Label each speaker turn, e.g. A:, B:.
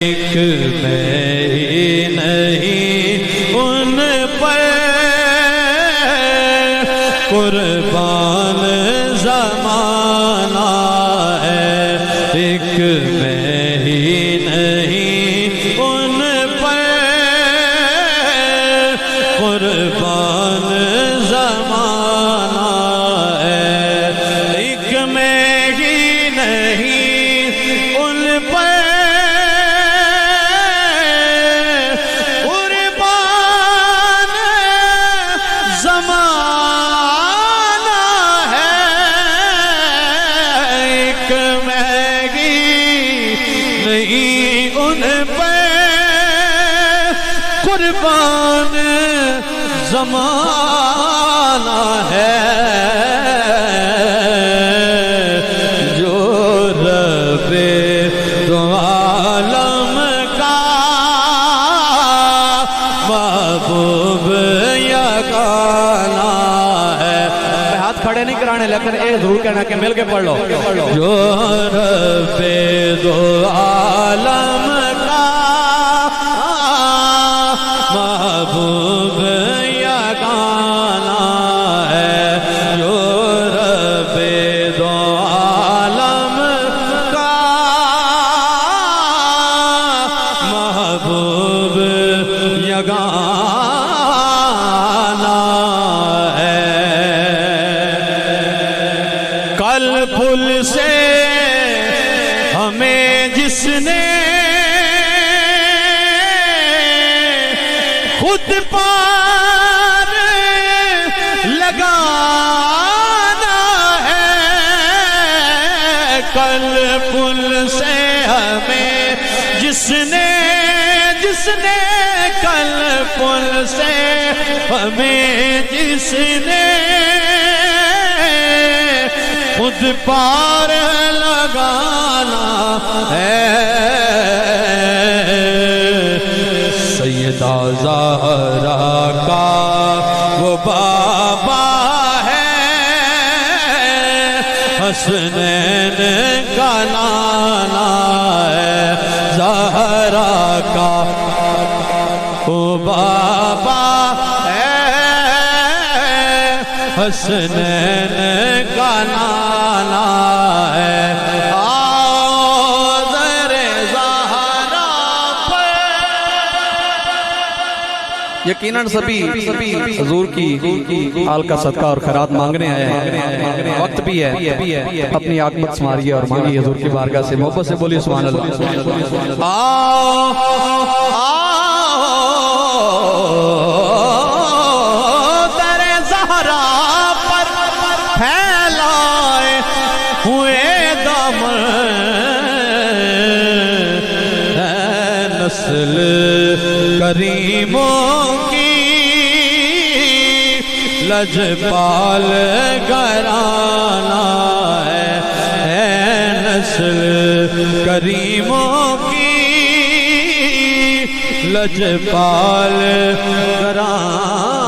A: ایک میں ہی نہیں ان پر قربان زمانہ ہے، ایک میں ہی نہیں ان پر قربان زمانہ ہے، ایک میں ہی نہیں ان پر قربان زمانہ ہے، جو رب دو عالم کا محبوب یگانہ ہے۔ ہاتھ کھڑے نہیں کرانے لیکن ضرور کہنا کہ مل کے پڑھ لو، جو رب دو عالم محبوب یگانہ ہے، جو رب دو عالم کا محبوب یگانہ ہے۔ کل پل سے ہمیں جس نے خود پار لگانا ہے، کل پل سے ہمیں جس نے کل پل سے ہمیں جس نے خود پار لگانا ہے، سیدہ زہرا کا وہ بابا ہے، حسنین کا نانا ہے، زہرا کا وہ بابا ہے، حسنین کا نانا ہے۔ یقیناً سبھی حضور کی آل کا صدقہ اور خیرات مانگنے آئے ہیں، وقت بھی ہے، اپنی عاقبت سنوارئے اور مانگی حضور کی بارگاہ سے، محبت سے بولیے سبحان اللہ۔ در زہرا پر پھیلائے ہوئے دامن، ہے نسل کریموں لجپال گھرانہ ہے، نسل کریموں کی لجپال گھرانہ